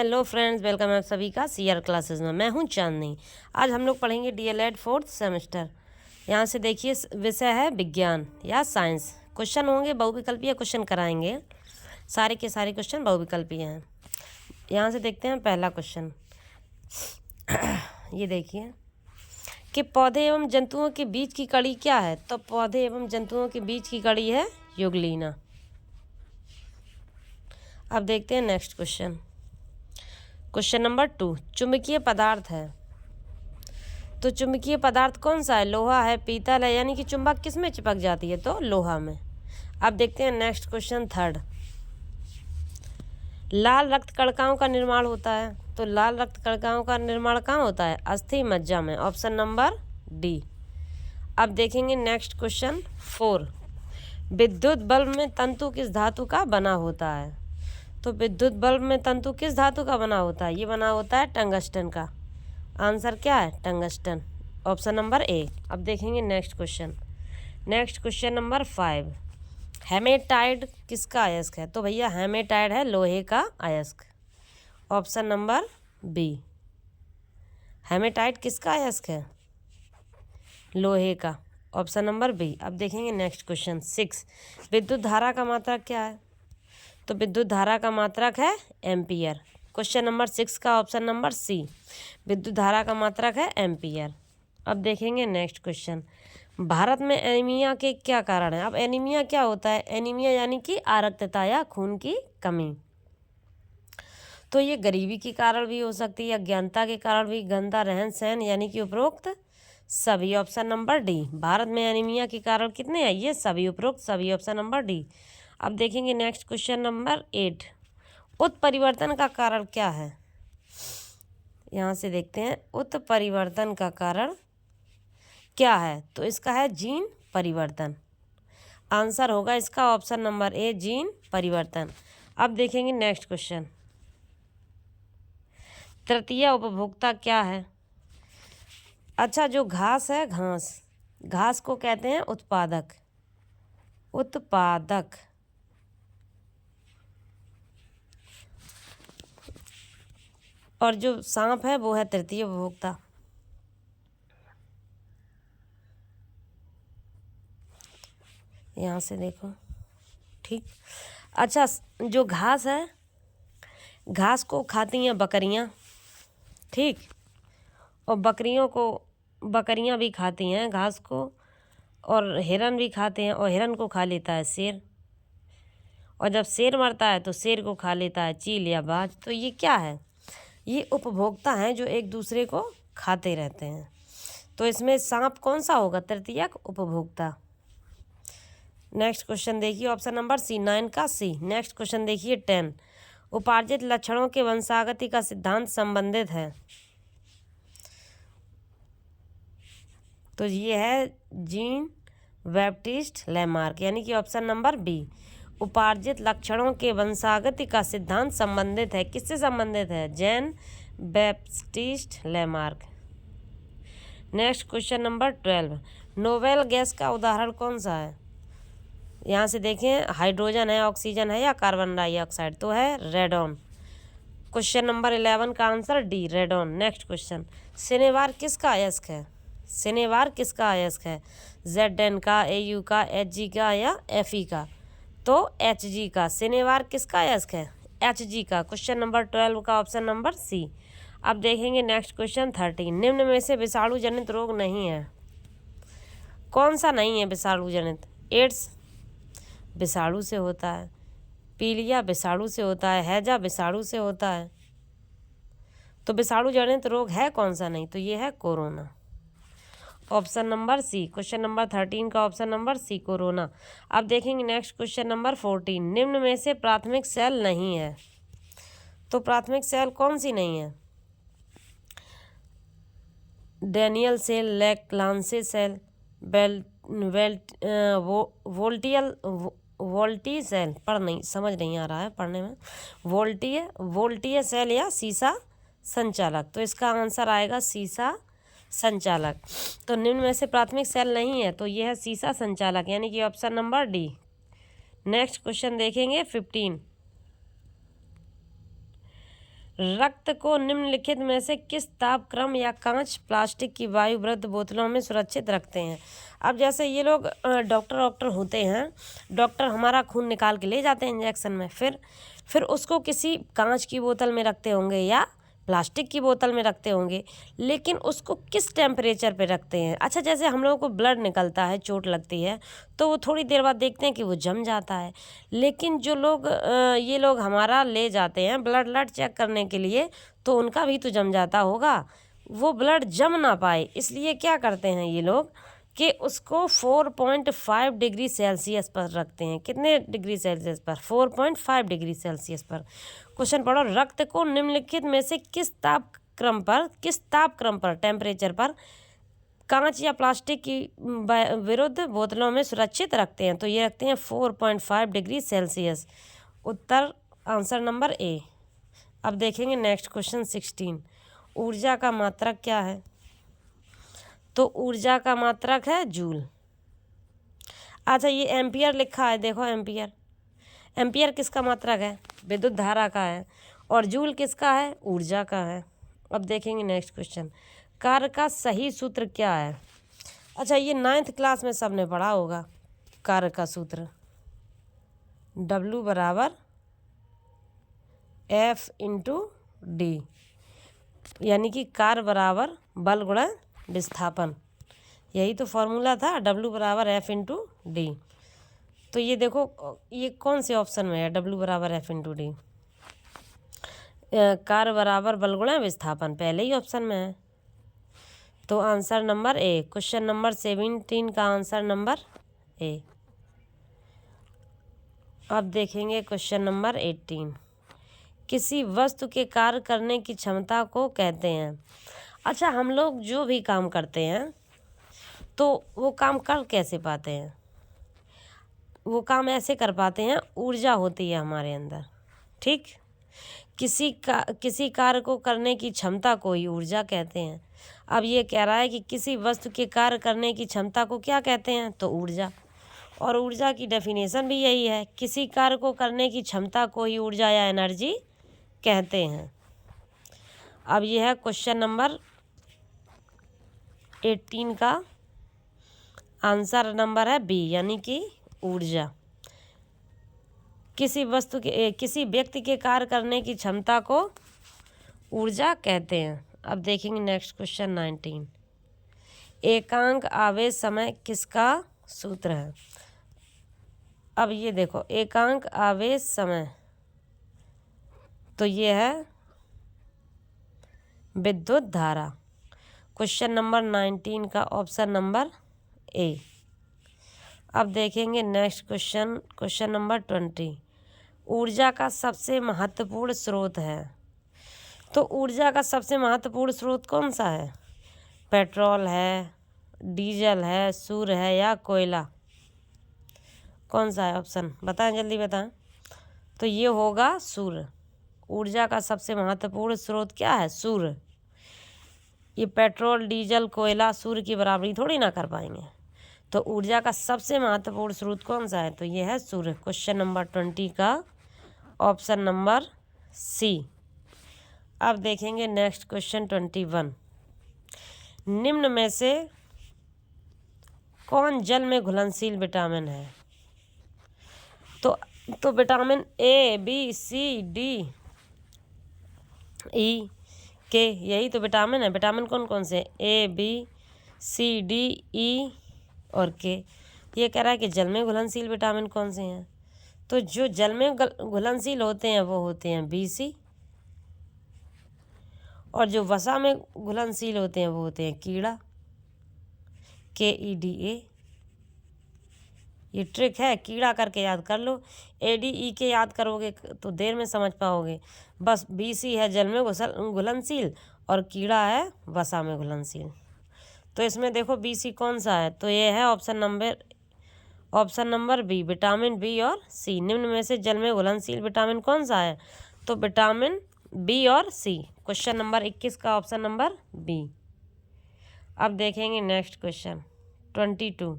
Hello friends, welcome है आप सभी का सीआर क्लासेस में। मैं हूं चांदनी। आज हम लोग पढ़ेंगे डीएलएड 4th सेमेस्टर। यहाँ से देखिए, विषय है विज्ञान या साइंस। क्वेश्चन होंगे बहुविकल्पीय क्वेश्चन कराएंगे। सारे के सारे क्वेश्चन बहुविकल्पीय हैं। यहाँ से देखते हैं पहला क्वेश्चन। ये देखिए कि पौधे एवं जंतुओं के बीच की कड़ी क्या है। तो पौधे एवं जंतुओं के बीच की कड़ी है युगलीना। अब देखते हैं नेक्स्ट क्वेश्चन। क्वेश्चन नंबर 2, चुंबकीय पदार्थ है। तो चुंबकीय पदार्थ कौन सा है? लोहा है, पीतल है, यानी कि चुंबक किस में चिपक जाती है? तो लोहा में। अब देखते हैं नेक्स्ट क्वेश्चन 3, लाल रक्त कणिकाओं का निर्माण होता है। तो लाल रक्त कणिकाओं का निर्माण कहाँ होता है? अस्थि मज्जा में। Option number D. अब देखेंगे नेक्स्ट क्वेश्चन 4, विद्युत बल्ब में तंतु किस धातु का बना होता है? तो विद्युत बल्ब में तंतु किस धातु का बना होता है? ये बना होता है टंगस्टन का। आंसर क्या है? टंगस्टन। Option number A. अब देखेंगे next question. Next question number 5, हेमेटाइड किसका अयस्क है? तो भैया हेमेटाइड है लोहे का अयस्क। Option number B. हेमेटाइड किसका अयस्क है? लोहे का। Option number B. अब देखेंगे नेक्स्ट क्वेश्चन 6, विद्युत धारा का मात्रक क्या है? तो विद्युत धारा का मात्रक है एम्पियर। क्वेश्चन नंबर 6 का ऑप्शन नंबर सी, विद्युत धारा का मात्रक है एम्पियर। अब देखेंगे नेक्स्ट क्वेश्चन, भारत में एनीमिया के क्या कारण है? अब एनीमिया क्या होता है? एनीमिया यानी कि आरक्तता या खून की कमी। तो ये गरीबी के कारण भी हो सकती है, अज्ञानता के कारण भी, गंदा रहन सहन, यानी कि उपरोक्त सभी। Option number D. भारत में एनीमिया के कारण कितने हैं? ये सभी, उपरोक्त सभी। Option number D. अब देखेंगे नेक्स्ट क्वेश्चन नंबर 8, उत्परिवर्तन का कारण क्या है? यहाँ से देखते हैं उत्परिवर्तन का कारण क्या है। तो इसका है जीन परिवर्तन। आंसर होगा इसका ऑप्शन नंबर ए, जीन परिवर्तन। अब देखेंगे नेक्स्ट क्वेश्चन, तृतीय उपभोक्ता क्या है? अच्छा, जो घास है, घास को कहते हैं उत्पादक। उत्पादक। और जो सांप है वो है तृतीय उपभोक्ता। यहाँ से देखो, ठीक। अच्छा, जो घास है, घास को खाती हैं बकरियाँ, ठीक। और बकरियाँ भी खाती हैं घास को, और हिरन भी खाते हैं, और हिरन को खा लेता है शेर। और जब शेर मरता है तो शेर को खा लेता है चील या बाज। तो ये क्या है? ये उपभोक्ता हैं जो एक दूसरे को खाते रहते हैं। तो इसमें सांप कौन सा होगा? तृतीयक उपभोक्ता। नेक्स्ट क्वेश्चन देखिए, ऑप्शन नंबर सी, 9 का सी। नेक्स्ट क्वेश्चन देखिए 10, उपार्जित लक्षणों के वंशागति का सिद्धांत संबंधित है। तो ये है जीन बैप्टिस्ट लैमार्क, यानी कि ऑप्शन नंबर बी। उपार्जित लक्षणों के वंशागति का सिद्धांत संबंधित है। किससे संबंधित है? Jean Baptiste Lamarck. Next question number 12, noble gas का उदाहरण कौन सा है? यहाँ से देखें, हाइड्रोजन है, ऑक्सीजन है, या कार्बन डाइऑक्साइड? तो है रेडॉन। क्वेश्चन नंबर 11 का answer D, radon. Next question, शनिवार किसका अयस्क है? शनिवार किसका अयस्क है? ZN का, AU का, HG का, या FE का? तो HG का। शनिवार किसका अयस्क है? HG का। क्वेश्चन नंबर 12 का ऑप्शन नंबर सी। अब देखेंगे नेक्स्ट क्वेश्चन 13, निम्न में से विषाणु जनित रोग नहीं है। कौन सा नहीं है विषाणु जनित? एड्स विषाणु से होता है, पीलिया विषाणु से होता है, हैजा विषाणु से होता है। तो विषाणु जनित रोग है कौन सा नहीं? तो ये है corona. Option number C. Question number 13 का ऑप्शन नंबर सी, कोरोना। अब देखेंगे नेक्स्ट क्वेश्चन नंबर 14, निम्न में से प्राथमिक सेल नहीं है। तो प्राथमिक सेल कौन सी नहीं है? Daniell cell, Leclanche cell, voltaic cell, समझ नहीं आ रहा है पढ़ने में। वोल्टीय सेल या सीसा संचालक। तो इसका आंसर आएगा सीसा संचालक। तो निम्न में से प्राथमिक सेल नहीं है, तो यह है सीसा संचालक, यानी कि option number D. Next question देखेंगे 15, रक्त को निम्नलिखित में से किस तापक्रम या कांच प्लास्टिक की वायुवृद्ध बोतलों में सुरक्षित रखते हैं। अब जैसे ये लोग डॉक्टर होते हैं, डॉक्टर हमारा खून निकाल के ले जाते हैं इंजेक्शन में, फिर उसको किसी कांच की बोतल में रखते होंगे या प्लास्टिक की बोतल में रखते होंगे, लेकिन उसको किस टेम्परेचर पे रखते हैं। अच्छा, जैसे हम लोगों को ब्लड निकलता है, चोट लगती है, तो वो थोड़ी देर बाद देखते हैं कि वो जम जाता है, लेकिन जो लोग ये लोग हमारा ले जाते हैं ब्लड चेक करने के लिए, तो उनका भी तो जम जाता होगा, वो ब्लड जम ना पाए इसलिए क्या करते हैं ये लोग कि उसको 4.5 डिग्री सेल्सियस पर रखते हैं। कितने डिग्री सेल्सियस पर? 4.5 डिग्री सेल्सियस पर। क्वेश्चन पढ़ो, रक्त को निम्नलिखित में से किस तापक्रम पर टेम्परेचर पर कांच या प्लास्टिक की विरुद्ध बोतलों में सुरक्षित रखते हैं। तो ये रखते हैं 4.5 degree Celsius. Uttar answer number A. अब देखेंगे नेक्स्ट क्वेश्चन 16। ऊर्जा का मात्रक क्या है? तो ऊर्जा का मात्रक है जूल। अच्छा, ये एम्पियर लिखा है, देखो एम्पियर किसका मात्रक है? विद्युत धारा का है। और जूल किसका है? ऊर्जा का है। अब देखेंगे नेक्स्ट क्वेश्चन, कार्य का सही सूत्र क्या है? अच्छा, ये 9th क्लास में सबने पढ़ा होगा। कार्य का सूत्र W बराबर F इंटू डी, यानी कि कार्य बराबर बल गुणा विस्थापन, यही तो फॉर्मूला था, W बराबर F इंटू डी। तो ये देखो, ये कौन से ऑप्शन में है? W बराबर F इंटू डी, कार्य बराबर बल गुणा विस्थापन, पहले ही ऑप्शन में है। तो answer number A. Question number 17 का आंसर नंबर ए। अब देखेंगे क्वेश्चन नंबर 18। किसी वस्तु के कार्य करने की क्षमता को कहते हैं। अच्छा, हम लोग जो भी काम करते हैं तो वो काम कर कैसे पाते हैं? वो काम ऐसे कर पाते हैं, ऊर्जा होती है हमारे अंदर, ठीक। किसी कार्य को करने की क्षमता को ही ऊर्जा कहते हैं। अब ये कह रहा है कि किसी वस्तु के कार्य करने की क्षमता को क्या कहते हैं? तो ऊर्जा। और ऊर्जा की डेफिनेशन भी यही है, किसी कार्य को करने की क्षमता को ही ऊर्जा या एनर्जी कहते हैं। अब यह है क्वेश्चन नंबर 18 का आंसर नंबर है बी, यानी कि ऊर्जा। किसी व्यक्ति के कार्य करने की क्षमता को ऊर्जा कहते हैं। अब देखेंगे नेक्स्ट क्वेश्चन 19। एकांक आवेश समय किसका सूत्र है? अब ये देखो, एकांक आवेश समय, तो ये है विद्युत धारा। क्वेश्चन नंबर 19 का ऑप्शन नंबर ए। अब देखेंगे नेक्स्ट क्वेश्चन नंबर 20। ऊर्जा का सबसे महत्वपूर्ण स्रोत है। तो ऊर्जा का सबसे महत्वपूर्ण स्रोत कौन सा है? पेट्रोल है, डीजल है, सूर्य है या कोयला? कौन सा है ऑप्शन? बताएं, जल्दी बताएं। तो ये होगा सूर्य। ऊर्जा का सबसे महत्वपूर्ण स्रोत क्या है? सूर्य। ये पेट्रोल, डीजल, कोयला सूर्य की बराबरी थोड़ी ना कर पाएंगे। तो ऊर्जा का सबसे महत्वपूर्ण स्रोत कौन सा है? तो ये है सूर्य। क्वेश्चन नंबर 20 का ऑप्शन नंबर सी। अब देखेंगे नेक्स्ट क्वेश्चन 21। निम्न में से कौन जल में घुलनशील विटामिन है? तो vitamin A, B, C, D, E, K, यही तो विटामिन है। विटामिन कौन कौन से? ए, बी, सी, डी, ई और के। ये कह रहा है कि जल में घुलनशील विटामिन कौन से हैं? तो जो जल में घुलनशील होते हैं वो होते हैं बी, सी, और जो वसा में घुलनशील होते हैं वो होते हैं कीड़ा, के, ई, डी, ए। ये ट्रिक है, कीड़ा करके याद कर लो। ए, डी, ई के याद करोगे तो देर में समझ पाओगे। बस बी, सी है जल में घुलनशील और कीड़ा है वसा में घुलनशील। तो इसमें देखो बी, सी कौन सा है? तो ये है option number B, vitamin B और सी। निम्न में से जल में घुलनशील विटामिन कौन सा है? तो विटामिन बी और सी। क्वेश्चन नंबर 21 का ऑप्शन नंबर बी। अब देखेंगे नेक्स्ट क्वेश्चन 22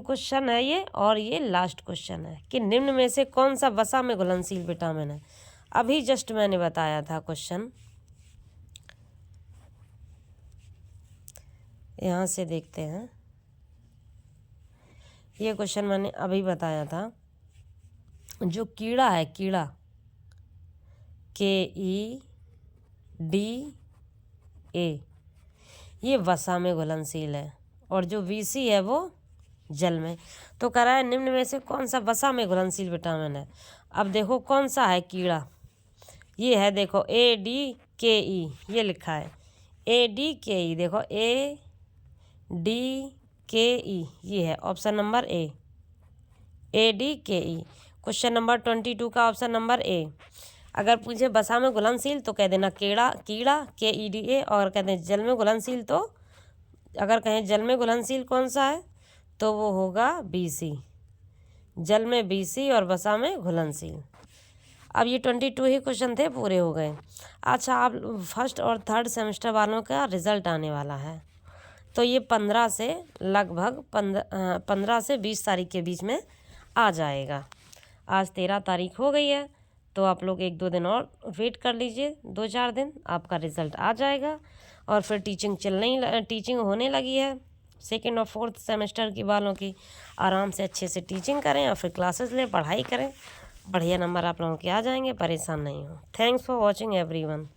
क्वेश्चन है ये, और ये लास्ट क्वेश्चन है कि निम्न में से कौन सा वसा में घुलनशील विटामिन है? अभी जस्ट मैंने बताया था क्वेश्चन, यहाँ से देखते हैं। ये क्वेश्चन मैंने अभी बताया था। जो कीड़ा है, कीड़ा KEDA, ये वसा में घुलनशील है, और जो VC है वो जल में। तो कह रहा है निम्न में से कौन सा वसा में घुलनशील विटामिन है। अब देखो कौन सा है कीड़ा, ये है देखो ADKE, ये लिखा है ADKE, देखो ADKE, ये है option number A, ADKE। Question number 22 का ऑप्शन नंबर A। अगर पूछे वसा में घुलनशील तो कह देना कीड़ा KEDA, और कहते हैं जल में घुलनशील तो, अगर कहें जल में घुलनशील कौन सा है तो वो होगा BC, जल में BC और वसा में घुलनशील। अब ये 22 ही क्वेश्चन थे, पूरे हो गए। अच्छा, आप फर्स्ट और थर्ड सेमेस्टर वालों का रिज़ल्ट आने वाला है, तो ये 15 से लगभग 15 से 20 तारीख के बीच में आ जाएगा। आज 13 तारीख हो गई है, तो आप लोग 1-2 दिन और वेट कर लीजिए, 2-4 दिन, आपका रिज़ल्ट आ जाएगा। और फिर टीचिंग होने लगी है। सेकेंड और फोर्थ सेमेस्टर की वालों की आराम से अच्छे से टीचिंग करें और फिर क्लासेस लें, पढ़ाई करें, बढ़िया नंबर आप लोगों के आ जाएंगे, परेशान नहीं हो। Thanks for watching everyone.